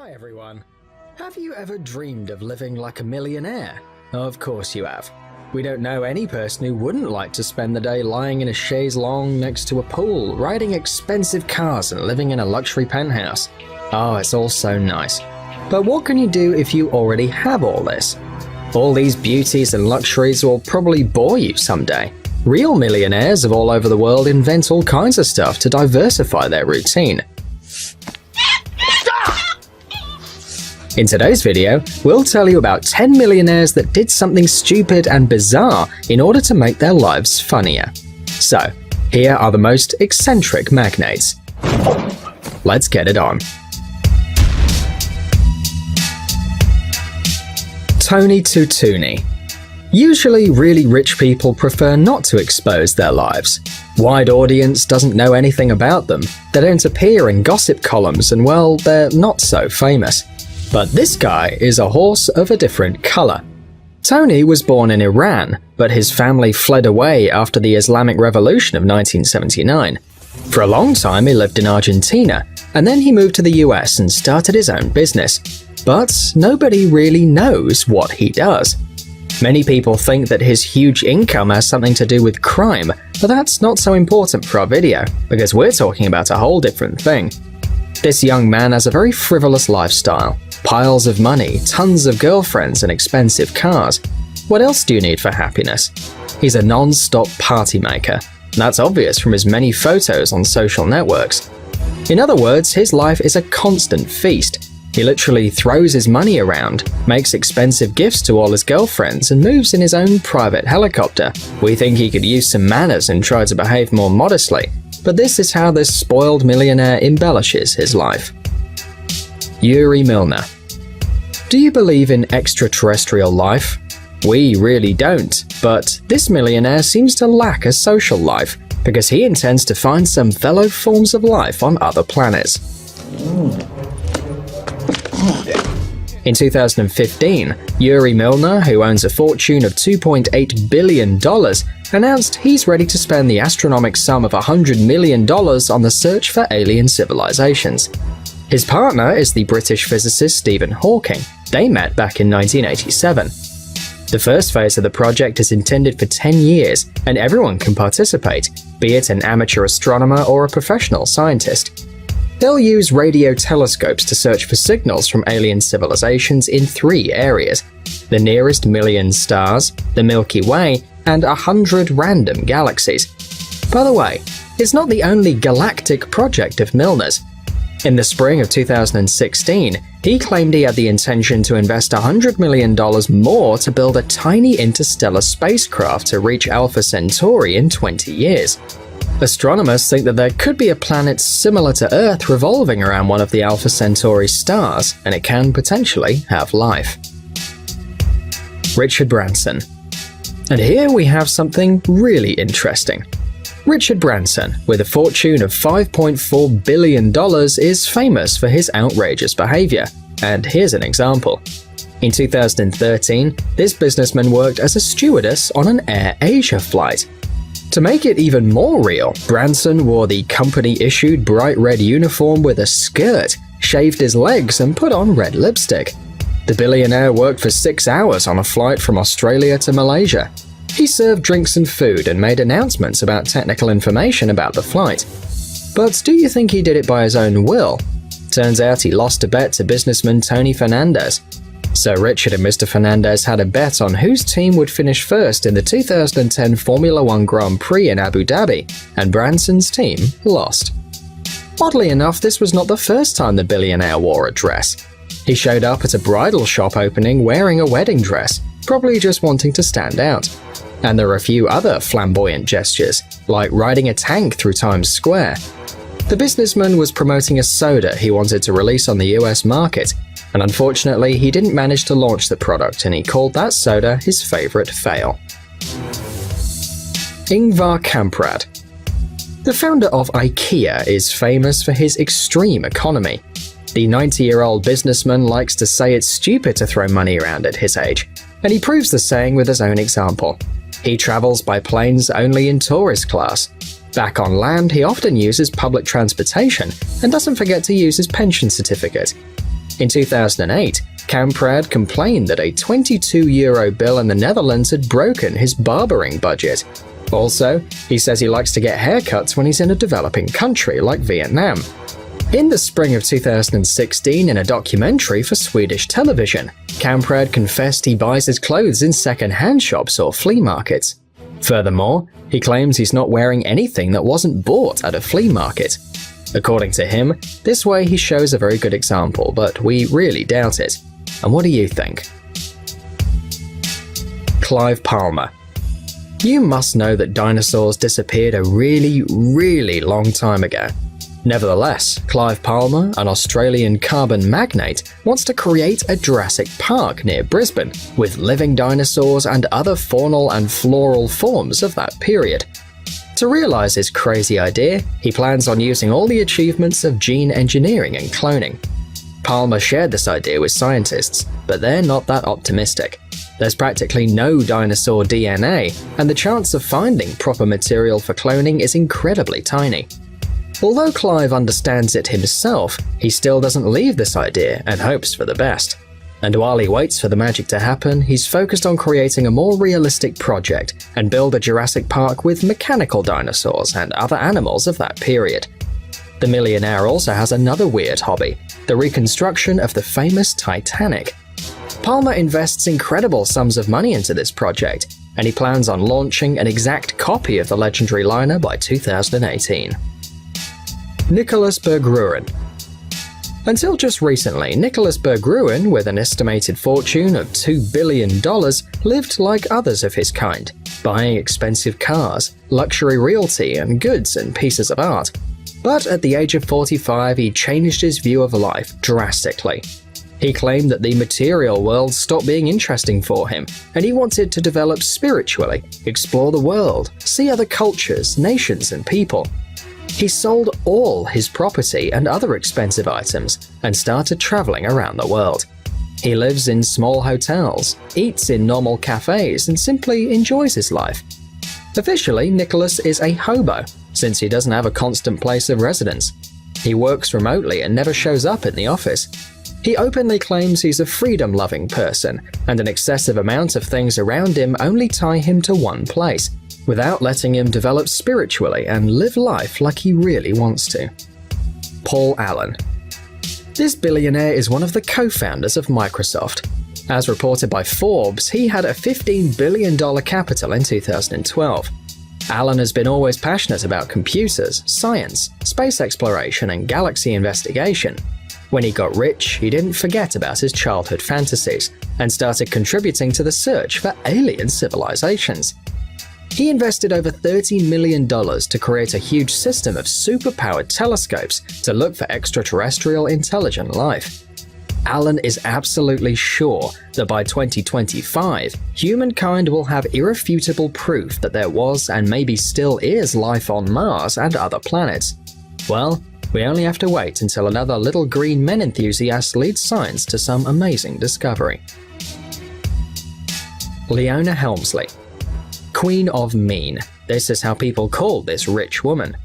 Hi everyone. Have you ever dreamed of living like a millionaire? Of course you have. We don't know any person who wouldn't like to spend the day lying in a chaise longue next to a pool, riding expensive cars and living in a luxury penthouse. Oh, it's all so nice. But what can you do if you already have all this? All these beauties and luxuries will probably bore you someday. Real millionaires of all over the world invent all kinds of stuff to diversify their routine. In today's video, we'll tell you about 10 millionaires that did something stupid and bizarre in order to make their lives funnier. So, here are the most eccentric magnates. Let's get it on. Tony Tutuni. Usually, really rich people prefer not to expose their lives. Wide audience doesn't know anything about them, they don't appear in gossip columns, and well, they're not so famous. But this guy is a horse of a different color. Tony was born in Iran, but his family fled away after the Islamic Revolution of 1979. For a long time he lived in Argentina, and then he moved to the US and started his own business. But nobody really knows what he does. Many people think that his huge income has something to do with crime, but that's not so important for our video, because we're talking about a whole different thing. This young man has a very frivolous lifestyle. Piles of money, tons of girlfriends, and expensive cars. What else do you need for happiness? He's a non-stop party maker. That's obvious from his many photos on social networks. In other words, his life is a constant feast. He literally throws his money around, makes expensive gifts to all his girlfriends, and moves in his own private helicopter. We think he could use some manners and try to behave more modestly, but this is how this spoiled millionaire embellishes his life. Yuri Milner. Do you believe in extraterrestrial life? We really don't, but this millionaire seems to lack a social life because he intends to find some fellow forms of life on other planets. In 2015, Yuri Milner, who owns a fortune of $2.8 billion, announced he's ready to spend the astronomical sum of $100 million on the search for alien civilizations. His partner is the British physicist Stephen Hawking. They met back in 1987. The first phase of the project is intended for 10 years, and everyone can participate, be it an amateur astronomer or a professional scientist. They'll use radio telescopes to search for signals from alien civilizations in 3 areas: the nearest million stars, the Milky Way, and 100 random galaxies. By the way, it's not the only galactic project of Milner's. In the spring of 2016, he claimed he had the intention to invest $100 million more to build a tiny interstellar spacecraft to reach Alpha Centauri in 20 years. Astronomers think that there could be a planet similar to Earth revolving around one of the Alpha Centauri stars, and it can potentially have life. Richard Branson. And here we have something really interesting. Richard Branson, with a fortune of $5.4 billion, is famous for his outrageous behavior. And here's an example. In 2013, this businessman worked as a stewardess on an Air Asia flight. To make it even more real, Branson wore the company-issued bright red uniform with a skirt, shaved his legs, and put on red lipstick. The billionaire worked for 6 hours on a flight from Australia to Malaysia. He served drinks and food and made announcements about technical information about the flight. But do you think he did it by his own will? Turns out he lost a bet to businessman Tony Fernandez. So Richard and Mr. Fernandez had a bet on whose team would finish first in the 2010 Formula One Grand Prix in Abu Dhabi, and Branson's team lost. Oddly enough, this was not the first time the billionaire wore a dress. He showed up at a bridal shop opening wearing a wedding dress, probably just wanting to stand out. And there are a few other flamboyant gestures, like riding a tank through Times Square. The businessman was promoting a soda he wanted to release on the US market, and unfortunately he didn't manage to launch the product, and he called that soda his favorite fail. Ingvar Kamprad. The founder of IKEA is famous for his extreme economy. The 90-year-old businessman likes to say it's stupid to throw money around at his age, and he proves the saying with his own example. He travels by planes only in tourist class. Back on land, he often uses public transportation and doesn't forget to use his pension certificate. In 2008, Kamprad complained that a €22 bill in the Netherlands had broken his barbering budget. Also, he says he likes to get haircuts when he's in a developing country like Vietnam. In the spring of 2016, in a documentary for Swedish television, Kamprad confessed he buys his clothes in second-hand shops or flea markets. Furthermore, he claims he's not wearing anything that wasn't bought at a flea market. According to him, this way he shows a very good example, but we really doubt it. And what do you think? Clive Palmer. You must know that dinosaurs disappeared a really long time ago. Nevertheless, Clive Palmer, an Australian carbon magnate, wants to create a Jurassic Park near Brisbane with living dinosaurs and other faunal and floral forms of that period. To realize his crazy idea, he plans on using all the achievements of gene engineering and cloning. Palmer shared this idea with scientists, but they're not that optimistic. There's practically no dinosaur DNA, and the chance of finding proper material for cloning is incredibly tiny. Although Clive understands it himself, he still doesn't leave this idea and hopes for the best. And while he waits for the magic to happen, he's focused on creating a more realistic project and build a Jurassic Park with mechanical dinosaurs and other animals of that period. The millionaire also has another weird hobby, the reconstruction of the famous Titanic. Palmer invests incredible sums of money into this project, and he plans on launching an exact copy of the legendary liner by 2018. Nicholas Berggruen. Until just recently, Nicholas Berggruen, with an estimated fortune of $2 billion, lived like others of his kind, buying expensive cars, luxury realty, and goods and pieces of art. But at the age of 45, he changed his view of life drastically. He claimed that the material world stopped being interesting for him, and he wanted to develop spiritually, explore the world, see other cultures, nations, and people. He sold all his property and other expensive items and started traveling around the world. He lives in small hotels, eats in normal cafes, and simply enjoys his life. Officially, Nicholas is a hobo, since he doesn't have a constant place of residence. He works remotely and never shows up in the office. He openly claims he's a freedom-loving person, and an excessive amount of things around him only tie him to one place, without letting him develop spiritually and live life like he really wants to. Paul Allen. This billionaire is one of the co-founders of Microsoft. As reported by Forbes, he had a $15 billion capital in 2012. Allen has been always passionate about computers, science, space exploration, and galaxy investigation. When he got rich, he didn't forget about his childhood fantasies and started contributing to the search for alien civilizations. He invested over $30 million to create a huge system of super-powered telescopes to look for extraterrestrial intelligent life. Allen is absolutely sure that by 2025, humankind will have irrefutable proof that there was and maybe still is life on Mars and other planets. Well, we only have to wait until another little green men enthusiast leads science to some amazing discovery. Leona Helmsley. Queen of Mean. This is how people call this rich woman.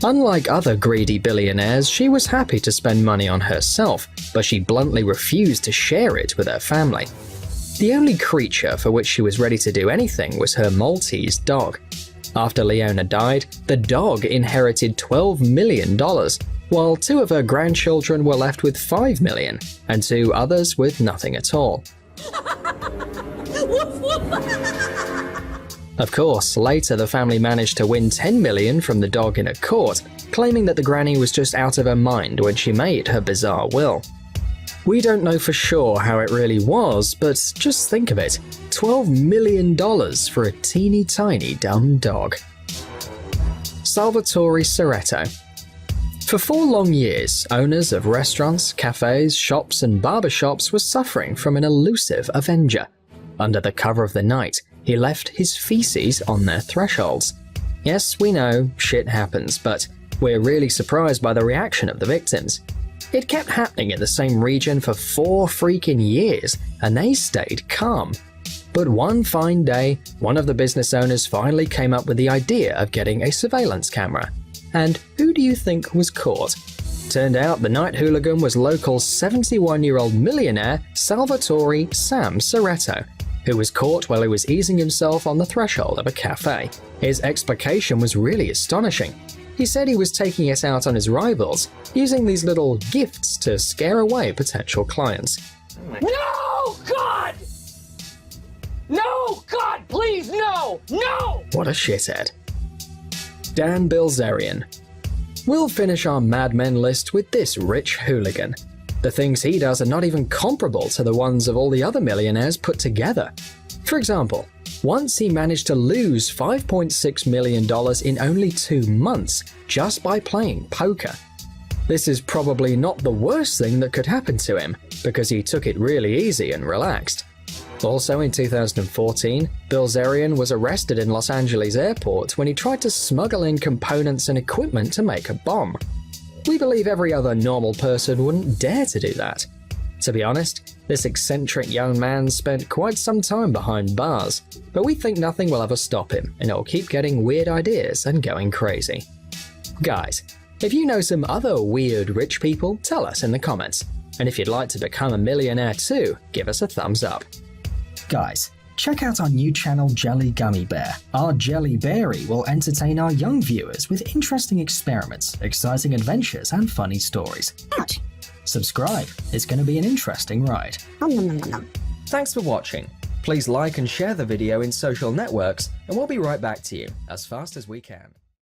Unlike other greedy billionaires, she was happy to spend money on herself, but she bluntly refused to share it with her family. The only creature for which she was ready to do anything was her Maltese dog. After Leona died, the dog inherited $12 million, while 2 of her grandchildren were left with $5 million, and 2 others with nothing at all. Of course, later the family managed to win $10 million from the dog in a court, claiming that the granny was just out of her mind when she made her bizarre will. We don't know for sure how it really was, but just think of it, $12 million for a teeny tiny dumb dog. Salvatore Cerretto. For 4 long years, owners of restaurants, cafes, shops, and barbershops were suffering from an elusive avenger. Under the cover of the night, he left his feces on their thresholds. Yes, we know, shit happens, but we're really surprised by the reaction of the victims. It kept happening in the same region for 4 freaking years, and they stayed calm. But one fine day, one of the business owners finally came up with the idea of getting a surveillance camera. And who do you think was caught? Turned out the night hooligan was local 71-year-old millionaire Salvatore Sam Soretto, who was caught while he was easing himself on the threshold of a cafe. His explication was really astonishing. He said he was taking it out on his rivals, using these little gifts to scare away potential clients. No, God! No, God, please, no! No! What a shithead. Dan Bilzerian. We'll finish our Mad Men list with this rich hooligan. The things he does are not even comparable to the ones of all the other millionaires put together. For example, once he managed to lose $5.6 million in only 2 months just by playing poker. This is probably not the worst thing that could happen to him, because he took it really easy and relaxed. Also in 2014, Bilzerian was arrested in Los Angeles airport when he tried to smuggle in components and equipment to make a bomb. We believe every other normal person wouldn't dare to do that. To be honest, this eccentric young man spent quite some time behind bars, but we think nothing will ever stop him, and he'll keep getting weird ideas and going crazy. Guys, if you know some other weird rich people, tell us in the comments. And if you'd like to become a millionaire too, give us a thumbs up. Guys, check out our new channel Jelly Gummy Bear. Our Jelly Berry will entertain our young viewers with interesting experiments, exciting adventures, and funny stories. Ouch. Subscribe, it's going to be an interesting ride. Thanks for watching. Please like and share the video in social networks, and we'll be right back to you as fast as we can.